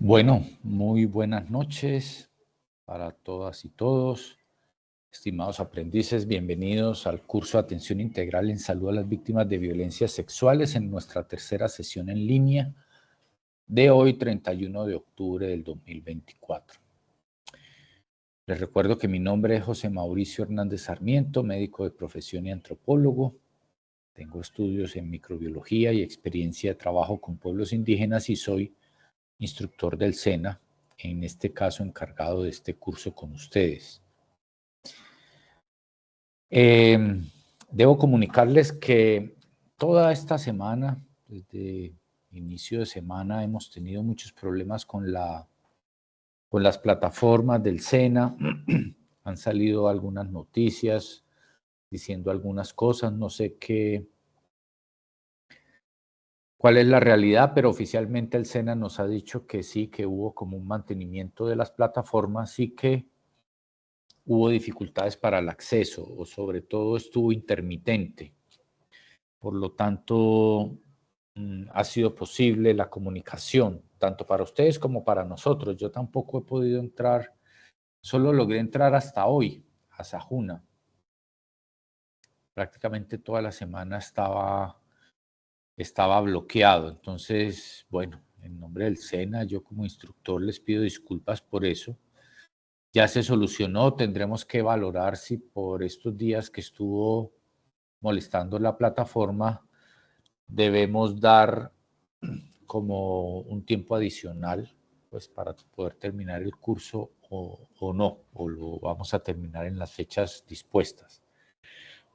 Bueno, muy buenas noches para todas y todos. Estimados aprendices, bienvenidos al curso de Atención Integral en Salud a las Víctimas de Violencias Sexuales en nuestra tercera sesión en línea de hoy, 31 de octubre del 2024. Les recuerdo que mi nombre es José Mauricio Hernández Sarmiento, médico de profesión y antropólogo. Tengo estudios en microbiología y experiencia de trabajo con pueblos indígenas y soy instructor del SENA, en este caso encargado de este curso con ustedes. Debo comunicarles que toda esta semana, desde inicio de semana, hemos tenido muchos problemas con las plataformas del SENA. Han salido algunas noticias diciendo algunas cosas, no sé cuál es la realidad, pero oficialmente el SENA nos ha dicho que sí, que hubo como un mantenimiento de las plataformas y que hubo dificultades para el acceso o sobre todo estuvo intermitente. Por lo tanto, ha sido posible la comunicación, tanto para ustedes como para nosotros. Yo tampoco he podido entrar, solo logré entrar hasta hoy, a Sajuna. Prácticamente toda la semana estaba bloqueado. Entonces, bueno, en nombre del SENA, yo como instructor les pido disculpas por eso. Ya se solucionó, tendremos que valorar si por estos días que estuvo molestando la plataforma debemos dar como un tiempo adicional pues para poder terminar el curso o no, o lo vamos a terminar en las fechas dispuestas.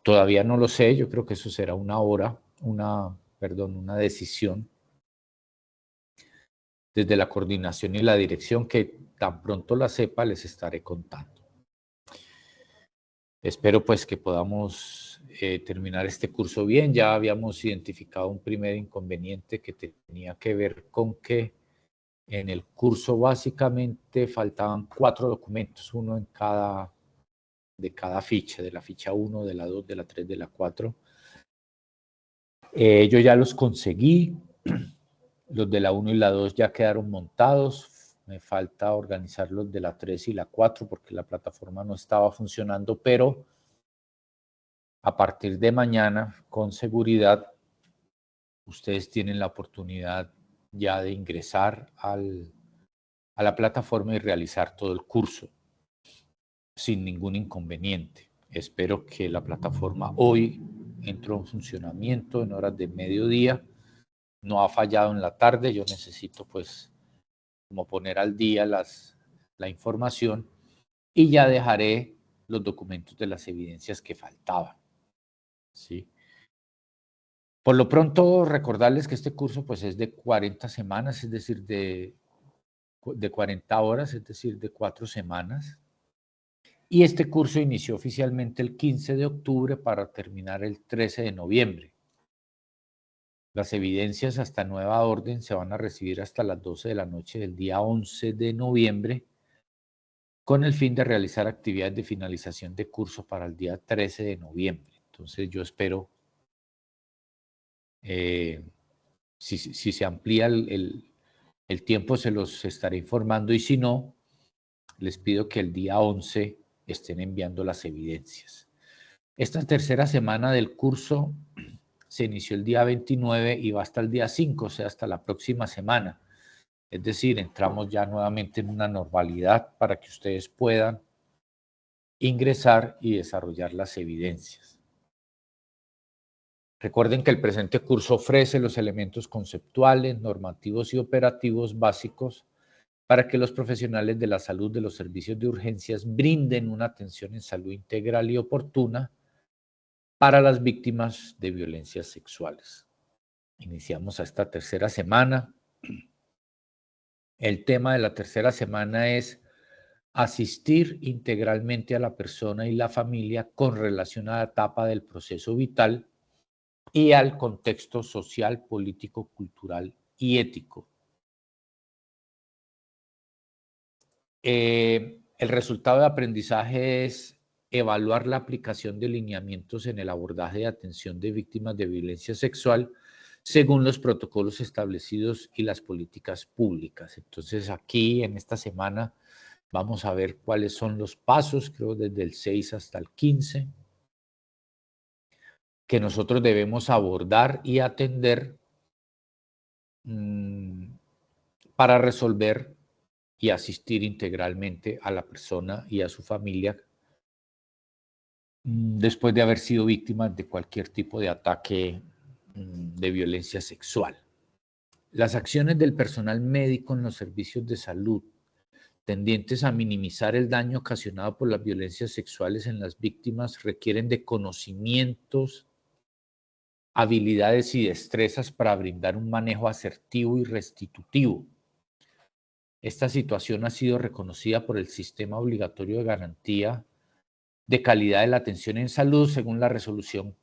Todavía no lo sé, yo creo que eso será una decisión desde la coordinación y la dirección que tan pronto la sepa les estaré contando. Espero pues que podamos terminar este curso bien. Ya habíamos identificado un primer inconveniente que tenía que ver con que en el curso básicamente faltaban 4 documentos, uno de cada ficha, de la ficha 1, de la 2, de la 3, de la 4. Yo ya los conseguí, los de la 1 y la 2 ya quedaron montados, me falta organizar los de la 3 y la 4 porque la plataforma no estaba funcionando, pero a partir de mañana, con seguridad, ustedes tienen la oportunidad ya de ingresar a la plataforma y realizar todo el curso sin ningún inconveniente. Espero que la plataforma hoy entró en funcionamiento en horas de mediodía, no ha fallado en la tarde. Yo necesito pues como poner al día la información y ya dejaré los documentos de las evidencias que faltaban, ¿sí? Por lo pronto, recordarles que este curso pues es de 40 semanas, es decir, de 40 horas, es decir, de 4 semanas. Y este curso inició oficialmente el 15 de octubre para terminar el 13 de noviembre. Las evidencias hasta nueva orden se van a recibir hasta las 12 de la noche del día 11 de noviembre, con el fin de realizar actividades de finalización de curso para el día 13 de noviembre. Entonces yo espero, si se amplía el tiempo se los estaré informando y si no, les pido que el día 11 estén enviando las evidencias. Esta tercera semana del curso se inició el día 29 y va hasta el día 5, o sea, hasta la próxima semana. Es decir, entramos ya nuevamente en una normalidad para que ustedes puedan ingresar y desarrollar las evidencias. Recuerden que el presente curso ofrece los elementos conceptuales, normativos y operativos básicos para que los profesionales de la salud de los servicios de urgencias brinden una atención en salud integral y oportuna para las víctimas de violencias sexuales. Iniciamos esta tercera semana. El tema de la tercera semana es asistir integralmente a la persona y la familia con relación a la etapa del proceso vital y al contexto social, político, cultural y ético. El resultado de aprendizaje es evaluar la aplicación de lineamientos en el abordaje de atención de víctimas de violencia sexual según los protocolos establecidos y las políticas públicas. Entonces aquí en esta semana vamos a ver cuáles son los pasos, creo desde el 6 hasta el 15, que nosotros debemos abordar y atender para resolver y asistir integralmente a la persona y a su familia después de haber sido víctimas de cualquier tipo de ataque de violencia sexual. Las acciones del personal médico en los servicios de salud tendientes a minimizar el daño ocasionado por las violencias sexuales en las víctimas requieren de conocimientos, habilidades y destrezas para brindar un manejo asertivo y restitutivo. Esta situación ha sido reconocida por el Sistema Obligatorio de Garantía de Calidad de la Atención en Salud, según la Resolución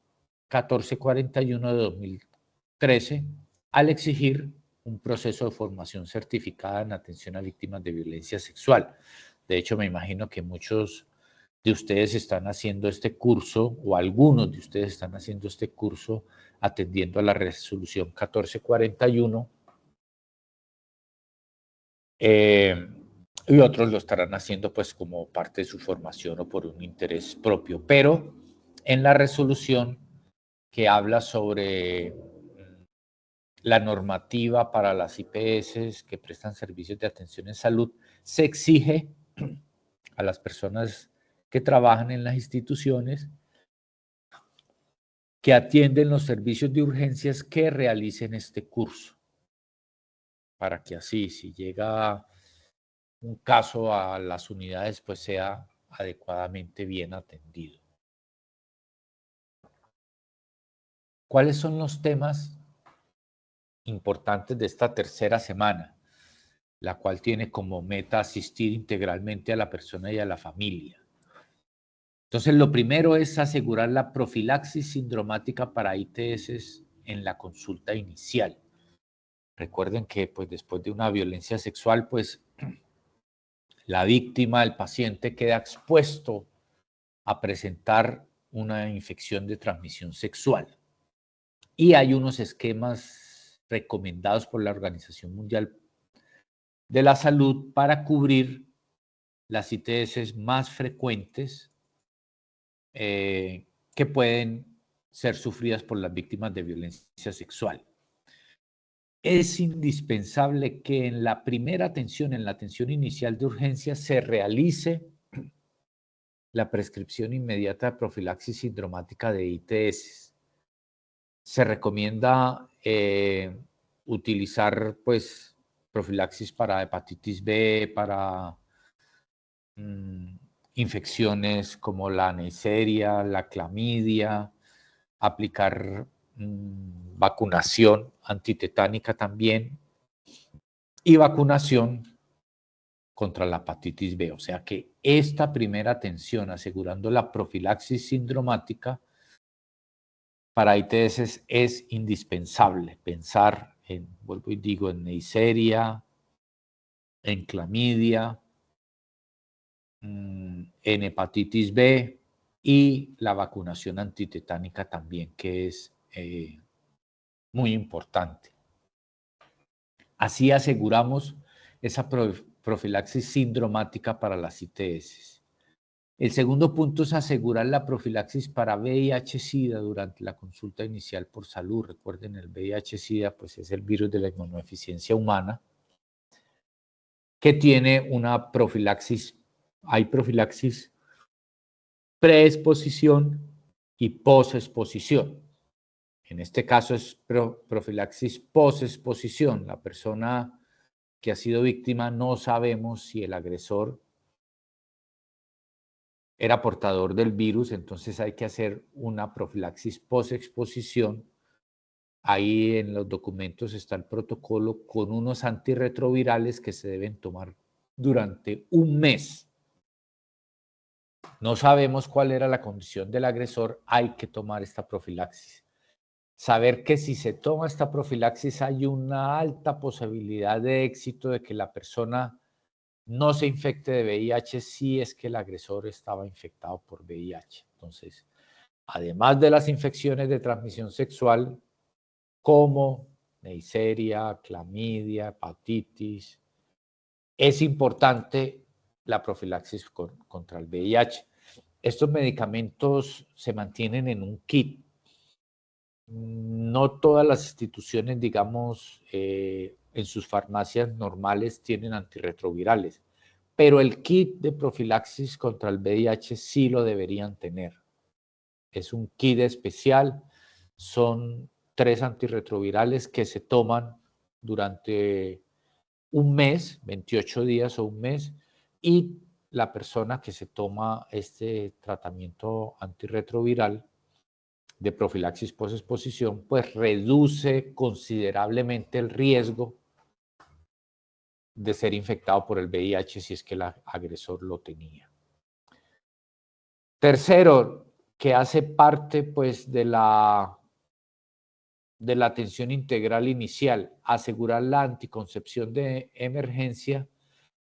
1441 de 2013, al exigir un proceso de formación certificada en atención a víctimas de violencia sexual. De hecho, me imagino que muchos de ustedes están haciendo este curso, o algunos de ustedes están haciendo este curso atendiendo a la Resolución 1441, y otros lo estarán haciendo pues como parte de su formación o por un interés propio. Pero en la resolución que habla sobre la normativa para las IPS que prestan servicios de atención en salud, se exige a las personas que trabajan en las instituciones que atienden los servicios de urgencias que realicen este curso, para que así, si llega un caso a las unidades, pues sea adecuadamente bien atendido. ¿Cuáles son los temas importantes de esta tercera semana, la cual tiene como meta asistir integralmente a la persona y a la familia? Entonces, lo primero es asegurar la profilaxis sindromática para ITS en la consulta inicial. Recuerden que pues, después de una violencia sexual, pues la víctima, el paciente, queda expuesto a presentar una infección de transmisión sexual. Y hay unos esquemas recomendados por la Organización Mundial de la Salud para cubrir las ITS más frecuentes que pueden ser sufridas por las víctimas de violencia sexual. Es indispensable que en la primera atención, en la atención inicial de urgencia, se realice la prescripción inmediata de profilaxis sindromática de ITS. Se recomienda utilizar pues profilaxis para hepatitis B, para infecciones como la Neisseria, la clamidia, aplicar vacunación antitetánica también y vacunación contra la hepatitis B. O sea que esta primera atención, asegurando la profilaxis sindromática para ITS, es indispensable pensar en, vuelvo y digo, en Neisseria, en clamidia, en hepatitis B y la vacunación antitetánica también, que es muy importante. Así aseguramos esa profilaxis sindromática para las ITS. El segundo punto es asegurar la profilaxis para VIH-Sida durante la consulta inicial por salud. Recuerden, el VIH-Sida pues, es el virus de la inmunodeficiencia humana que tiene una profilaxis. Hay profilaxis preexposición y posexposición. En este caso es profilaxis posexposición. La persona que ha sido víctima no sabemos si el agresor era portador del virus, entonces hay que hacer una profilaxis posexposición. Ahí en los documentos está el protocolo con unos antirretrovirales que se deben tomar durante un mes. No sabemos cuál era la condición del agresor, hay que tomar esta profilaxis. Saber que si se toma esta profilaxis hay una alta posibilidad de éxito de que la persona no se infecte de VIH si es que el agresor estaba infectado por VIH. Entonces, además de las infecciones de transmisión sexual, como Neisseria, clamidia, hepatitis. Es importante la profilaxis contra el VIH. Estos medicamentos se mantienen en un kit. No todas las instituciones, digamos, en sus farmacias normales tienen antirretrovirales, pero el kit de profilaxis contra el VIH sí lo deberían tener. Es un kit especial, son 3 antirretrovirales que se toman durante un mes, 28 días o un mes, y la persona que se toma este tratamiento antirretroviral de profilaxis post-exposición, pues reduce considerablemente el riesgo de ser infectado por el VIH si es que el agresor lo tenía. Tercero, que hace parte pues de la atención integral inicial, asegurar la anticoncepción de emergencia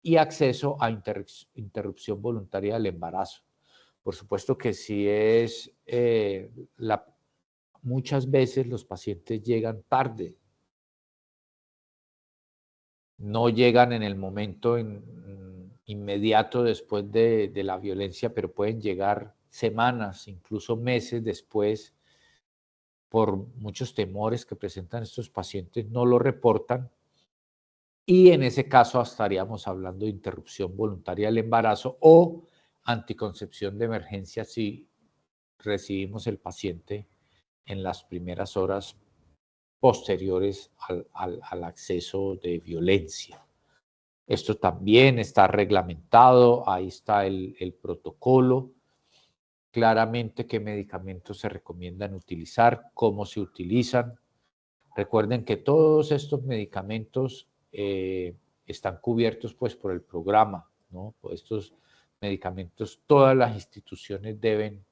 y acceso a interrupción voluntaria del embarazo. Por supuesto que si es muchas veces los pacientes llegan tarde, no llegan en el momento inmediato después de la violencia, pero pueden llegar semanas, incluso meses después, por muchos temores que presentan estos pacientes, no lo reportan. Y en ese caso estaríamos hablando de interrupción voluntaria del embarazo o anticoncepción de emergencia si recibimos el paciente en las primeras horas posteriores al acceso de violencia. Esto también está reglamentado, ahí está el protocolo, claramente qué medicamentos se recomiendan utilizar, cómo se utilizan. Recuerden que todos estos medicamentos están cubiertos pues por el programa, ¿no? Estos medicamentos todas las instituciones deben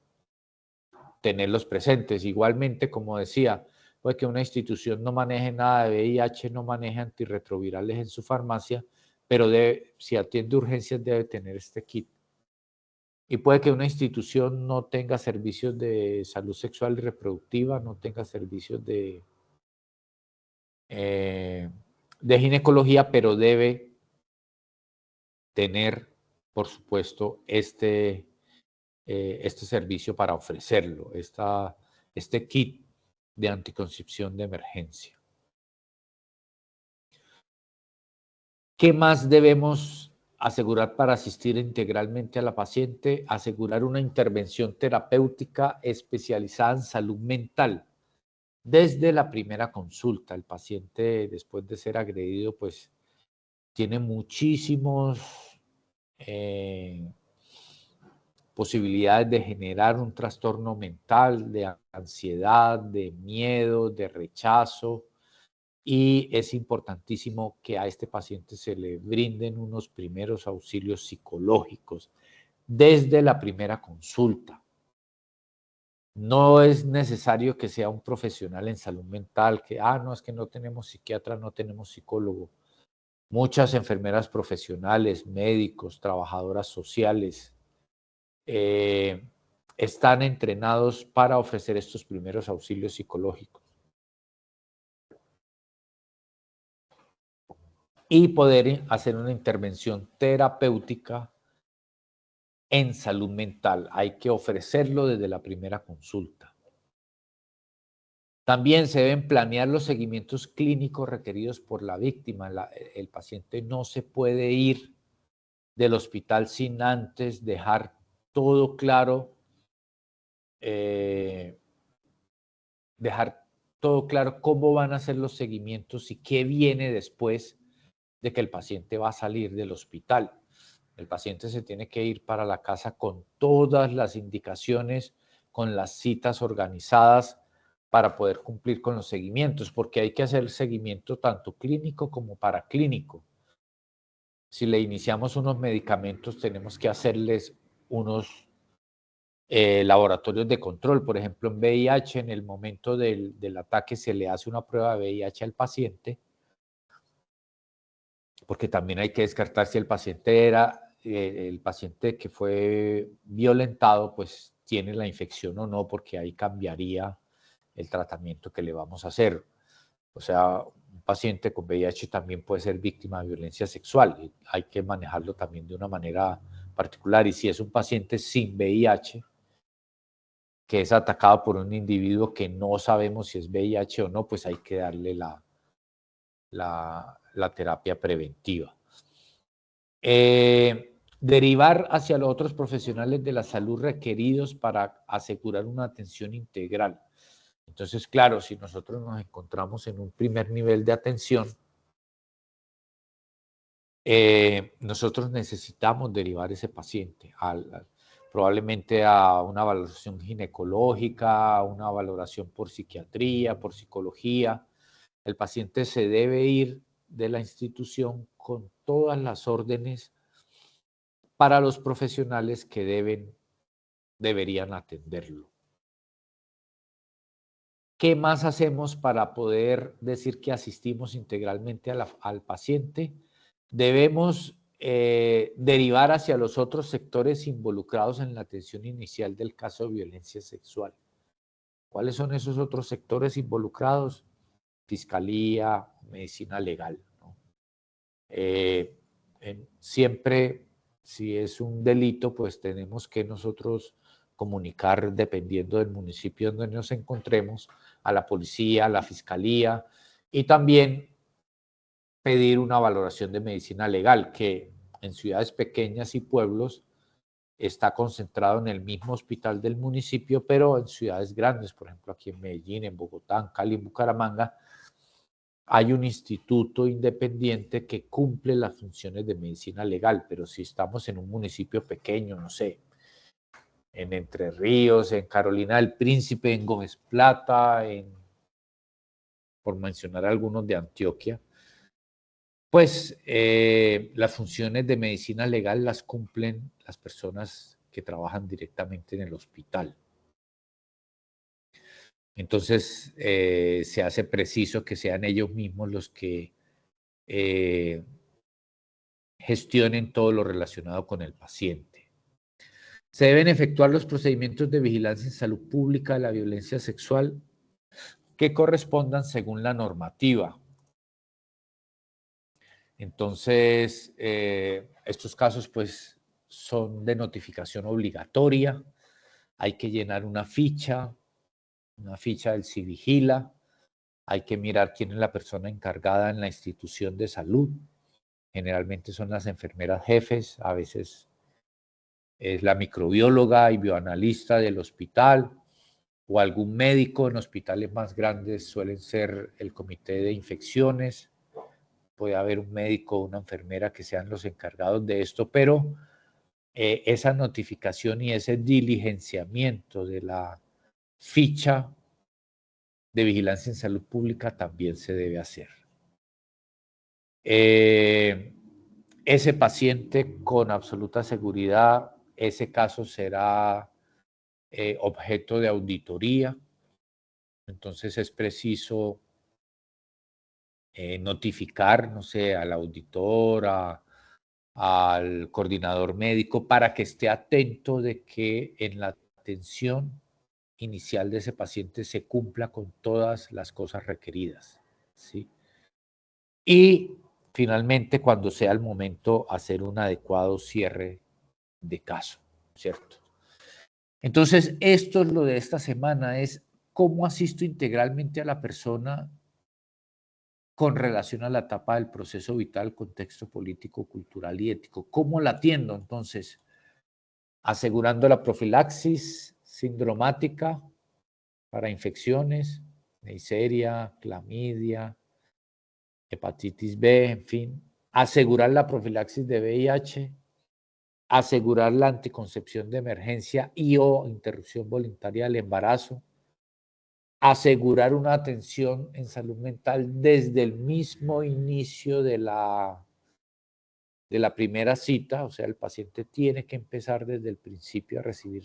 tenerlos presentes. Igualmente, como decía, puede que una institución no maneje nada de VIH, no maneje antirretrovirales en su farmacia, pero si atiende urgencias debe tener este kit. Y puede que una institución no tenga servicios de salud sexual y reproductiva, no tenga servicios de ginecología, pero debe tener, por supuesto, este servicio para ofrecerlo, este kit de anticoncepción de emergencia. ¿Qué más debemos asegurar para asistir integralmente a la paciente? Asegurar una intervención terapéutica especializada en salud mental. Desde la primera consulta, el paciente después de ser agredido, pues tiene muchísimos posibilidades de generar un trastorno mental, de ansiedad, de miedo, de rechazo, y es importantísimo que a este paciente se le brinden unos primeros auxilios psicológicos desde la primera consulta. No es necesario que sea un profesional en salud mental, que, no, es que no tenemos psiquiatra, no tenemos psicólogo. Muchas enfermeras profesionales, médicos, trabajadoras sociales, están entrenados para ofrecer estos primeros auxilios psicológicos. Y poder hacer una intervención terapéutica en salud mental. Hay que ofrecerlo desde la primera consulta. También se deben planear los seguimientos clínicos requeridos por la víctima. El paciente no se puede ir del hospital sin antes dejar todo claro, cómo van a ser los seguimientos y qué viene después de que el paciente va a salir del hospital. El paciente se tiene que ir para la casa con todas las indicaciones, con las citas organizadas para poder cumplir con los seguimientos, porque hay que hacer seguimiento tanto clínico como paraclínico. Si le iniciamos unos medicamentos, tenemos que hacerles unos laboratorios de control. Por ejemplo, en VIH, en el momento del ataque se le hace una prueba de VIH al paciente, porque también hay que descartar si el paciente el paciente que fue violentado, pues tiene la infección o no, porque ahí cambiaría el tratamiento que le vamos a hacer. O sea, un paciente con VIH también puede ser víctima de violencia sexual y hay que manejarlo también de una manera particular. Y si es un paciente sin VIH, que es atacado por un individuo que no sabemos si es VIH o no, pues hay que darle la terapia preventiva. Derivar hacia los otros profesionales de la salud requeridos para asegurar una atención integral. Entonces, claro, si nosotros nos encontramos en un primer nivel de atención, nosotros necesitamos derivar ese paciente probablemente a una valoración ginecológica, a una valoración por psiquiatría, por psicología. El paciente se debe ir de la institución con todas las órdenes para los profesionales que deberían atenderlo. ¿Qué más hacemos para poder decir que asistimos integralmente al paciente? Debemos derivar hacia los otros sectores involucrados en la atención inicial del caso de violencia sexual. ¿Cuáles son esos otros sectores involucrados? Fiscalía, medicina legal, ¿no? Siempre, si es un delito, pues tenemos que nosotros comunicar, dependiendo del municipio donde nos encontremos, a la policía, a la fiscalía y también pedir una valoración de medicina legal, que en ciudades pequeñas y pueblos está concentrado en el mismo hospital del municipio, pero en ciudades grandes, por ejemplo, aquí en Medellín, en Bogotá, en Cali, en Bucaramanga, hay un instituto independiente que cumple las funciones de medicina legal, pero si estamos en un municipio pequeño, no sé, en Entre Ríos, en Carolina del Príncipe, en Gómez Plata, por mencionar algunos de Antioquia, pues las funciones de medicina legal las cumplen las personas que trabajan directamente en el hospital. Entonces, se hace preciso que sean ellos mismos los que gestionen todo lo relacionado con el paciente. Se deben efectuar los procedimientos de vigilancia en salud pública de la violencia sexual que correspondan según la normativa. Entonces, estos casos pues son de notificación obligatoria, hay que llenar una ficha del Civigila, hay que mirar quién es la persona encargada en la institución de salud, generalmente son las enfermeras jefes, a veces es la microbióloga y bioanalista del hospital o algún médico. En hospitales más grandes suelen ser el comité de infecciones, puede haber un médico o una enfermera que sean los encargados de esto, pero esa notificación y ese diligenciamiento de la ficha de vigilancia en salud pública también se debe hacer. Ese paciente, con absoluta seguridad, ese caso será objeto de auditoría, entonces es preciso notificar, no sé, al auditor, al coordinador médico, para que esté atento de que en la atención inicial de ese paciente se cumpla con todas las cosas requeridas, ¿sí? Y finalmente, cuando sea el momento, hacer un adecuado cierre de caso, ¿cierto? Entonces, esto es lo de esta semana, es cómo asisto integralmente a la persona con relación a la etapa del proceso vital, contexto político, cultural y ético. ¿Cómo la atiendo? Entonces, asegurando la profilaxis sindromática para infecciones, Neisseria, clamidia, hepatitis B, en fin. Asegurar la profilaxis de VIH, asegurar la anticoncepción de emergencia y o interrupción voluntaria del embarazo, asegurar una atención en salud mental desde el mismo inicio de la primera cita, o sea, el paciente tiene que empezar desde el principio a recibir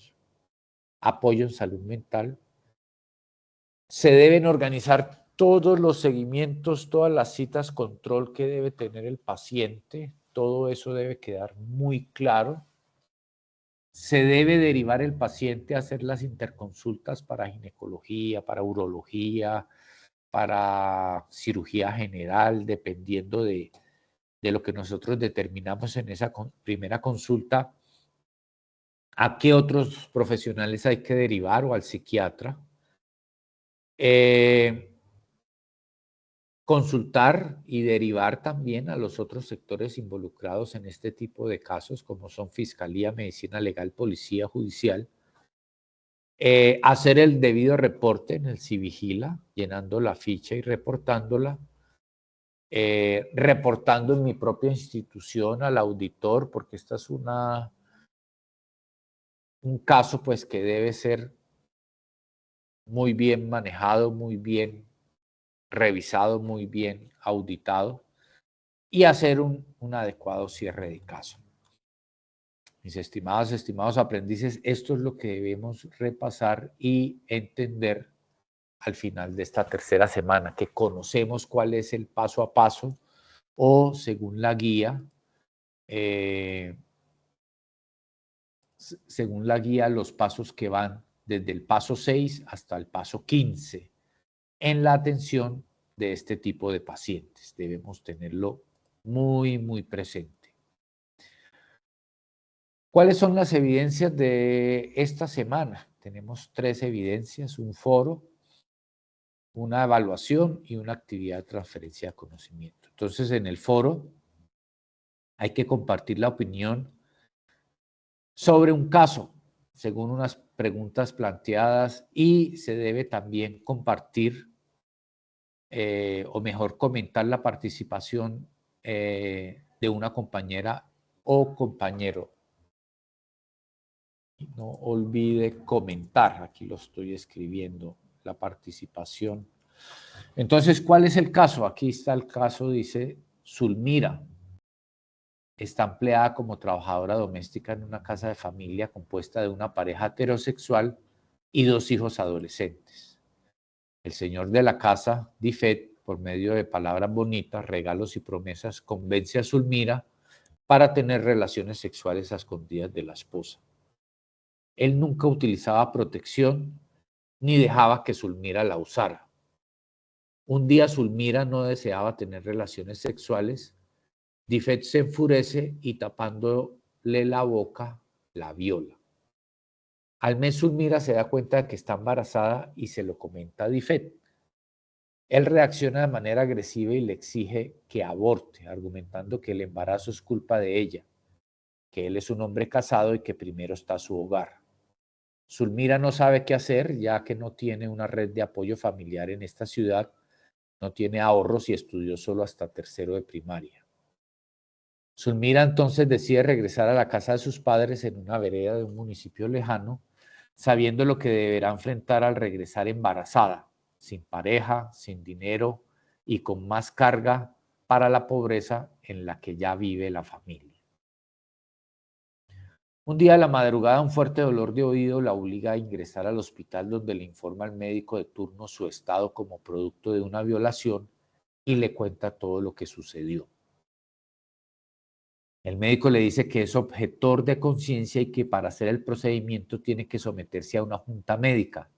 apoyo en salud mental. Se deben organizar todos los seguimientos, todas las citas control que debe tener el paciente, todo eso debe quedar muy claro. Se debe derivar el paciente a hacer las interconsultas para ginecología, para urología, para cirugía general, dependiendo de lo que nosotros determinamos en esa primera consulta, a qué otros profesionales hay que derivar o al psiquiatra. Consultar y derivar también a los otros sectores involucrados en este tipo de casos, como son Fiscalía, Medicina Legal, Policía Judicial. Hacer el debido reporte en el Civigila, llenando la ficha y reportándola. Reportando en mi propia institución al auditor, porque esta es un caso pues que debe ser muy bien manejado, muy bien revisado, muy bien auditado, y hacer un adecuado cierre de caso. Mis estimados aprendices, esto es lo que debemos repasar y entender al final de esta tercera semana, que conocemos cuál es el paso a paso o según la guía, los pasos que van desde el paso 6 hasta el paso 15 en la atención de este tipo de pacientes. Debemos tenerlo muy, muy presente. ¿Cuáles son las evidencias de esta semana? Tenemos 3 evidencias, un foro, una evaluación y una actividad de transferencia de conocimiento. Entonces, en el foro hay que compartir la opinión sobre un caso, según unas preguntas planteadas, y se debe también compartir, o mejor comentar la participación de una compañera o compañero. No olvide comentar, aquí lo estoy escribiendo, la participación. Entonces, ¿cuál es el caso? Aquí está el caso, dice Zulmira. Está empleada como trabajadora doméstica en una casa de familia compuesta de una pareja heterosexual y 2 hijos adolescentes. El señor de la casa, Difet, por medio de palabras bonitas, regalos y promesas, convence a Zulmira para tener relaciones sexuales a escondidas de la esposa. Él nunca utilizaba protección ni dejaba que Zulmira la usara. Un día Zulmira no deseaba tener relaciones sexuales. Difet se enfurece y tapándole la boca, la viola. Al mes Zulmira se da cuenta de que está embarazada y se lo comenta a Difet. Él reacciona de manera agresiva y le exige que aborte, argumentando que el embarazo es culpa de ella, que él es un hombre casado y que primero está su hogar. Zulmira no sabe qué hacer, ya que no tiene una red de apoyo familiar en esta ciudad, no tiene ahorros y estudió solo hasta tercero de primaria. Zulmira entonces decide regresar a la casa de sus padres en una vereda de un municipio lejano, sabiendo lo que deberá enfrentar al regresar embarazada, sin pareja, sin dinero y con más carga para la pobreza en la que ya vive la familia. Un día a la madrugada, un fuerte dolor de oído la obliga a ingresar al hospital, donde le informa al médico de turno su estado como producto de una violación y le cuenta todo lo que sucedió. El médico le dice que es objetor de conciencia y que para hacer el procedimiento tiene que someterse a una junta médica,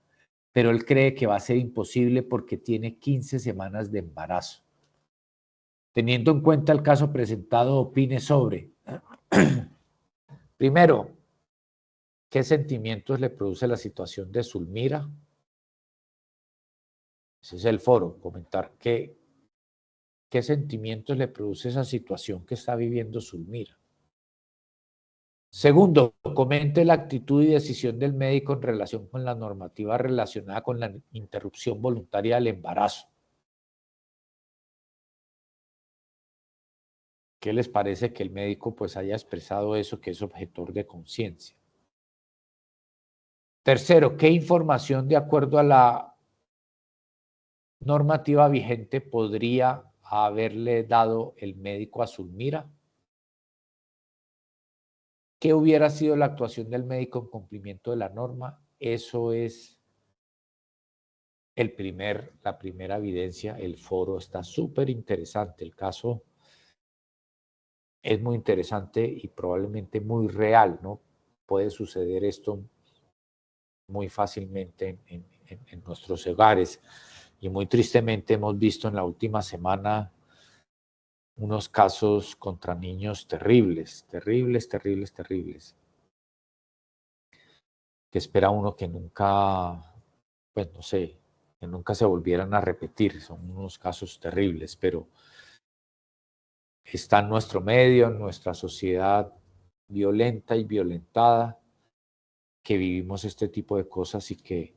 pero él cree que va a ser imposible porque tiene 15 semanas de embarazo. Teniendo en cuenta el caso presentado, opine sobre, primero, ¿qué sentimientos le produce la situación de Zulmira? Ese es el foro, comentar qué sentimientos le produce esa situación que está viviendo Zulmira. Segundo, comente la actitud y decisión del médico en relación con la normativa relacionada con la interrupción voluntaria del embarazo. ¿Qué les parece que el médico pues haya expresado eso, que es objetor de conciencia? Tercero, ¿qué información de acuerdo a la normativa vigente podría haberle dado el médico a Zulmira? ¿Qué hubiera sido la actuación del médico en cumplimiento de la norma? Eso es la primera evidencia. El foro está súper interesante. El caso es muy interesante y probablemente muy real, ¿no? Puede suceder esto muy fácilmente en nuestros hogares. Y muy tristemente hemos visto en la última semana unos casos contra niños terribles, terribles, terribles, terribles, que espera uno que nunca, pues no sé, que nunca se volvieran a repetir. Son unos casos terribles, pero está en nuestro medio, en nuestra sociedad violenta y violentada, que vivimos este tipo de cosas y que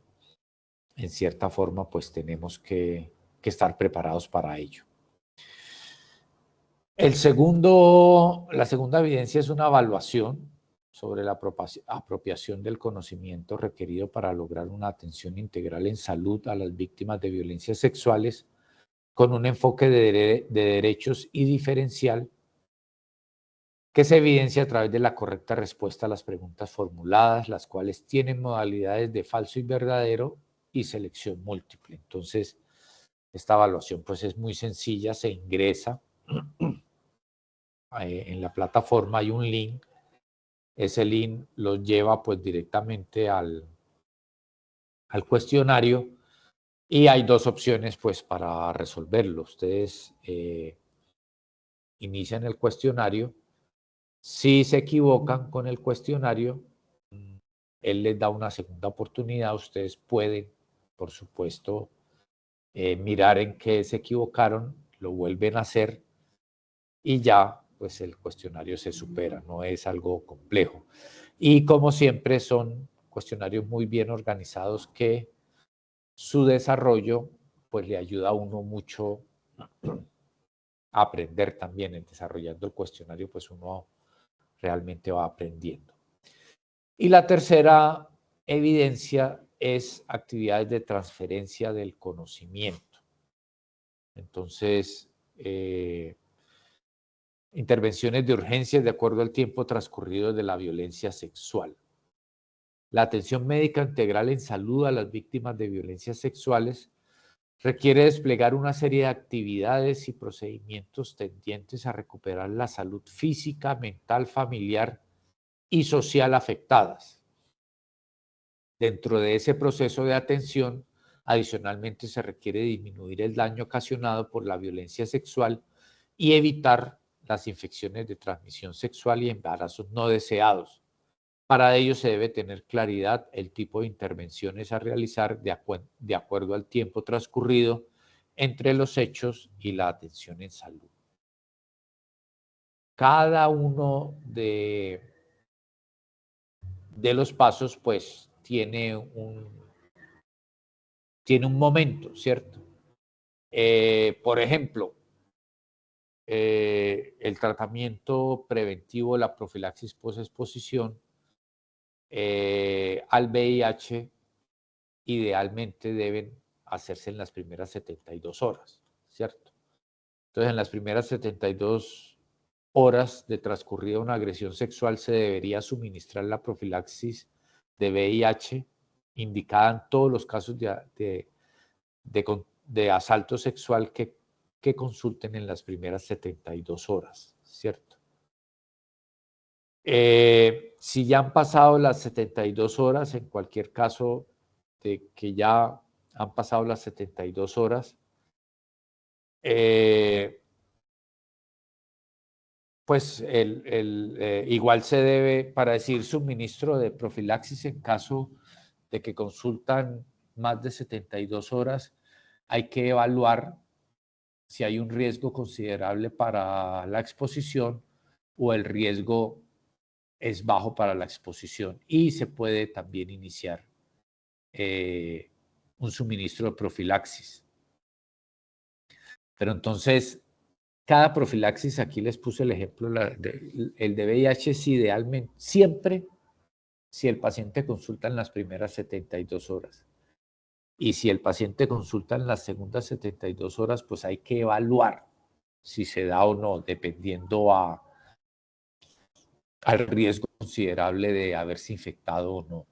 en cierta forma pues tenemos que estar preparados para ello. La segunda evidencia es una evaluación sobre la apropiación del conocimiento requerido para lograr una atención integral en salud a las víctimas de violencias sexuales con un enfoque de derechos y diferencial que se evidencia a través de la correcta respuesta a las preguntas formuladas, las cuales tienen modalidades de falso y verdadero y selección múltiple. Entonces, esta evaluación pues es muy sencilla, se ingresa en la plataforma, hay un link, ese link lo lleva pues directamente al cuestionario y hay dos opciones pues para resolverlo. Ustedes inician el cuestionario, si se equivocan con el cuestionario, él les da una segunda oportunidad, ustedes pueden, por supuesto, mirar en qué se equivocaron, lo vuelven a hacer y ya pues el cuestionario se supera, no es algo complejo. Y como siempre son cuestionarios muy bien organizados que su desarrollo pues le ayuda a uno mucho a aprender también. En desarrollando el cuestionario pues uno realmente va aprendiendo. Y la tercera evidencia es actividades de transferencia del conocimiento. Entonces, intervenciones de urgencias de acuerdo al tiempo transcurrido de la violencia sexual. La atención médica integral en salud a las víctimas de violencias sexuales requiere desplegar una serie de actividades y procedimientos tendientes a recuperar la salud física, mental, familiar y social afectadas. Dentro de ese proceso de atención, adicionalmente se requiere disminuir el daño ocasionado por la violencia sexual y evitar las infecciones de transmisión sexual y embarazos no deseados. Para ello se debe tener claridad el tipo de intervenciones a realizar de acuerdo al tiempo transcurrido entre los hechos y la atención en salud. Cada uno de los pasos pues tiene un momento, ¿cierto? Por ejemplo, el tratamiento preventivo, la profilaxis posexposición al VIH idealmente deben hacerse en las primeras 72 horas, ¿cierto? Entonces, en las primeras 72 horas de transcurrida una agresión sexual se debería suministrar la profilaxis de VIH indicada en todos los casos de asalto sexual que consulten en las primeras 72 horas, ¿cierto? Si ya han pasado las 72 horas, en cualquier caso de que ya han pasado las 72 horas, pues igual se debe, para decir suministro de profilaxis en caso de que consultan más de 72 horas, hay que evaluar si hay un riesgo considerable para la exposición o el riesgo es bajo para la exposición y se puede también iniciar un suministro de profilaxis. Pero entonces, cada profilaxis, aquí les puse el ejemplo, el de VIH es idealmente siempre si el paciente consulta en las primeras 72 horas. Y si el paciente consulta en las segundas 72 horas, pues hay que evaluar si se da o no, dependiendo al riesgo considerable de haberse infectado o no.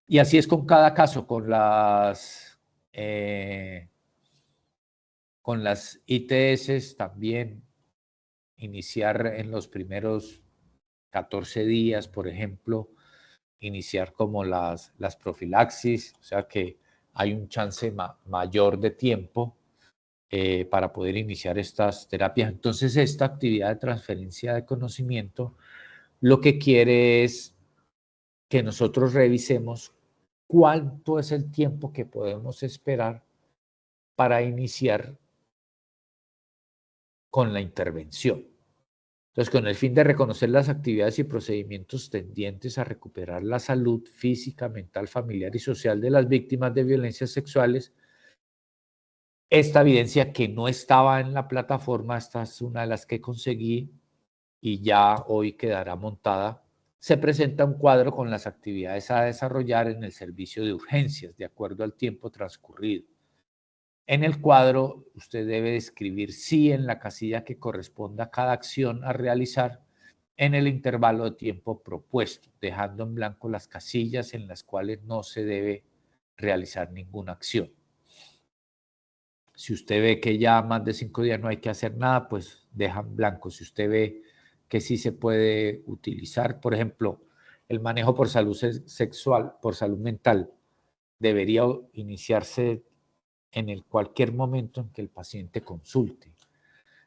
Y así es con cada caso, con las ITS también, iniciar en los primeros 14 días, por ejemplo, iniciar como las profilaxis, o sea que hay un chance mayor de tiempo para poder iniciar estas terapias. Entonces, esta actividad de transferencia de conocimiento lo que quiere es que nosotros revisemos cuánto es el tiempo que podemos esperar para iniciar con la intervención. Entonces, con el fin de reconocer las actividades y procedimientos tendientes a recuperar la salud física, mental, familiar y social de las víctimas de violencias sexuales, esta evidencia que no estaba en la plataforma, esta es una de las que conseguí y ya hoy quedará montada, se presenta un cuadro con las actividades a desarrollar en el servicio de urgencias, de acuerdo al tiempo transcurrido. En el cuadro, usted debe escribir sí en la casilla que corresponda a cada acción a realizar en el intervalo de tiempo propuesto, dejando en blanco las casillas en las cuales no se debe realizar ninguna acción. Si usted ve que ya más de 5 días no hay que hacer nada, pues deja en blanco. Si usted ve que sí se puede utilizar, por ejemplo, el manejo por salud sexual, por salud mental, debería iniciarse en cualquier momento en que el paciente consulte.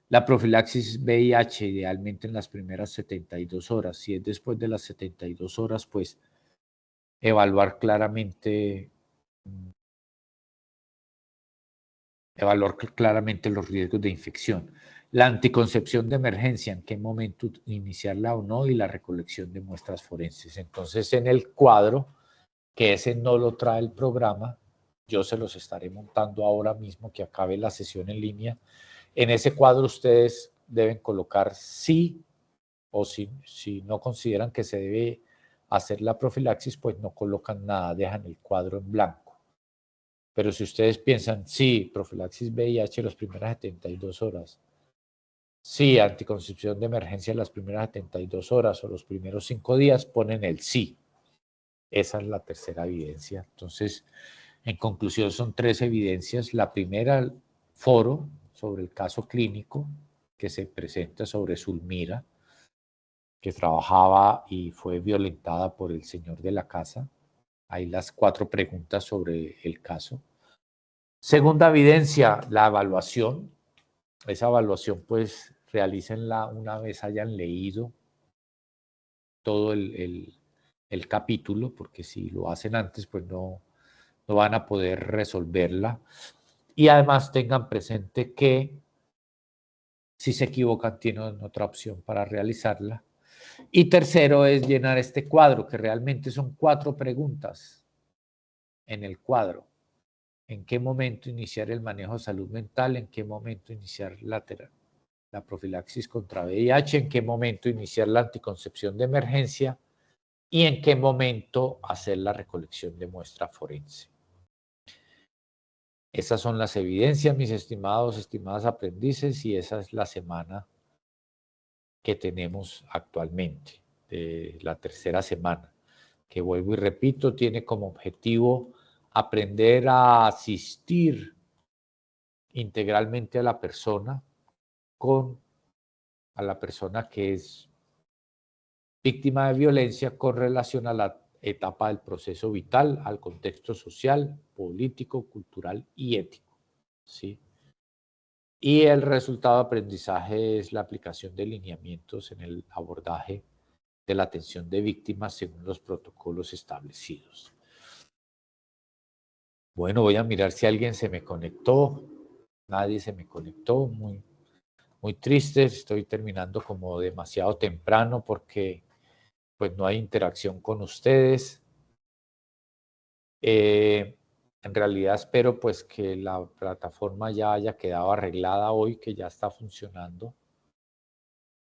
La profilaxis VIH, idealmente en las primeras 72 horas. Si es después de las 72 horas, pues evaluar claramente los riesgos de infección. La anticoncepción de emergencia, en qué momento iniciarla o no, y la recolección de muestras forenses. Entonces, en el cuadro, que ese no lo trae el programa, yo se los estaré montando ahora mismo que acabe la sesión en línea. En ese cuadro ustedes deben colocar sí, o si no consideran que se debe hacer la profilaxis, pues no colocan nada, dejan el cuadro en blanco. Pero si ustedes piensan, sí, profilaxis VIH las primeras 72 horas, sí, anticoncepción de emergencia las primeras 72 horas o los primeros 5 días, ponen el sí. Esa es la tercera evidencia. Entonces, en conclusión, son 3 evidencias. La primera, el foro sobre el caso clínico que se presenta sobre Zulmira, que trabajaba y fue violentada por el señor de la casa. Hay las 4 preguntas sobre el caso. Segunda evidencia, la evaluación. Esa evaluación, pues, realícenla una vez hayan leído todo el capítulo, porque si lo hacen antes, pues no van a poder resolverla. Y además tengan presente que si se equivocan, tienen otra opción para realizarla. Y tercero es llenar este cuadro, que realmente son 4 preguntas en el cuadro. ¿En qué momento iniciar el manejo de salud mental? ¿En qué momento iniciar la profilaxis contra VIH? ¿En qué momento iniciar la anticoncepción de emergencia? ¿Y en qué momento hacer la recolección de muestra forense? Esas son las evidencias, mis estimadas aprendices, y esa es la semana que tenemos actualmente, de la tercera semana, que vuelvo y repito, tiene como objetivo aprender a asistir integralmente a la persona que es víctima de violencia con relación a la etapa del proceso vital, al contexto social, político, cultural y ético, ¿sí? Y el resultado de aprendizaje es la aplicación de lineamientos en el abordaje de la atención de víctimas según los protocolos establecidos. Bueno, voy a mirar si alguien se me conectó. Nadie se me conectó, muy triste. Estoy terminando como demasiado temprano porque pues no hay interacción con ustedes. En realidad espero pues que la plataforma ya haya quedado arreglada hoy, que ya está funcionando.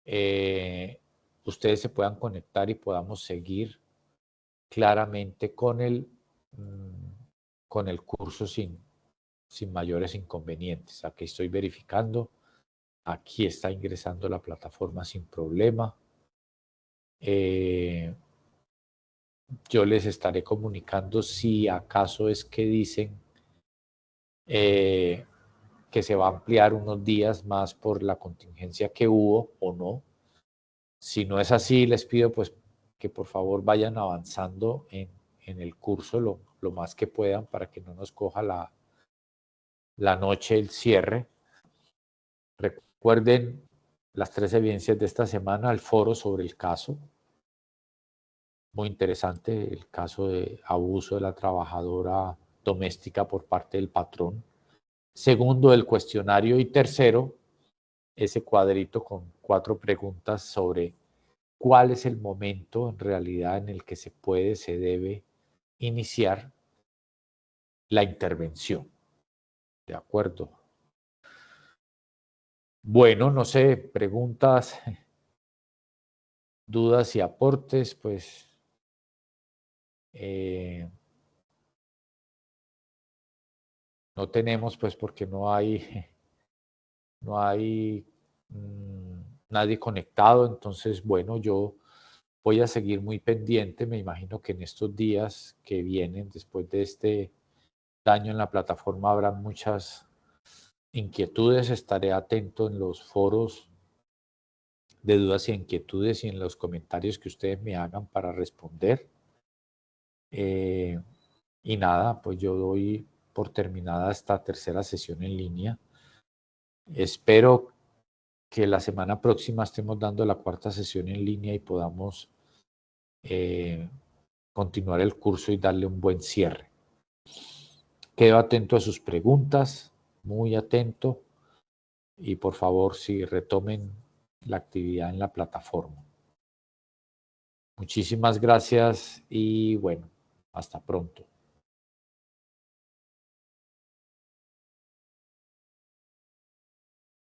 Ustedes se puedan conectar y podamos seguir claramente con el curso sin mayores inconvenientes. Aquí estoy verificando. Aquí está ingresando la plataforma sin problema. Yo les estaré comunicando si acaso es que dicen que se va a ampliar unos días más por la contingencia que hubo o no. Si no es así, les pido pues que por favor vayan avanzando en el curso lo lo más que puedan para que no nos coja la noche el cierre. Recuerden las 3 evidencias de esta semana, el foro sobre el caso. Muy interesante el caso de abuso de la trabajadora doméstica por parte del patrón. Segundo, el cuestionario. Y tercero, ese cuadrito con 4 preguntas sobre cuál es el momento en realidad en el que se debe iniciar la intervención. ¿De acuerdo? Bueno, no sé, preguntas, dudas y aportes, pues no tenemos, pues porque no hay nadie conectado. Entonces, bueno, yo voy a seguir muy pendiente. Me imagino que en estos días que vienen, después de este daño en la plataforma, habrá muchas inquietudes. Estaré atento en los foros de dudas y inquietudes y en los comentarios que ustedes me hagan para responder. Y nada, pues yo doy por terminada esta tercera sesión en línea. Espero que la semana próxima estemos dando la 4ª sesión en línea y podamos continuar el curso y darle un buen cierre. Quedo atento a sus preguntas, muy atento, y por favor, si retomen la actividad en la plataforma. Muchísimas gracias y bueno, hasta pronto.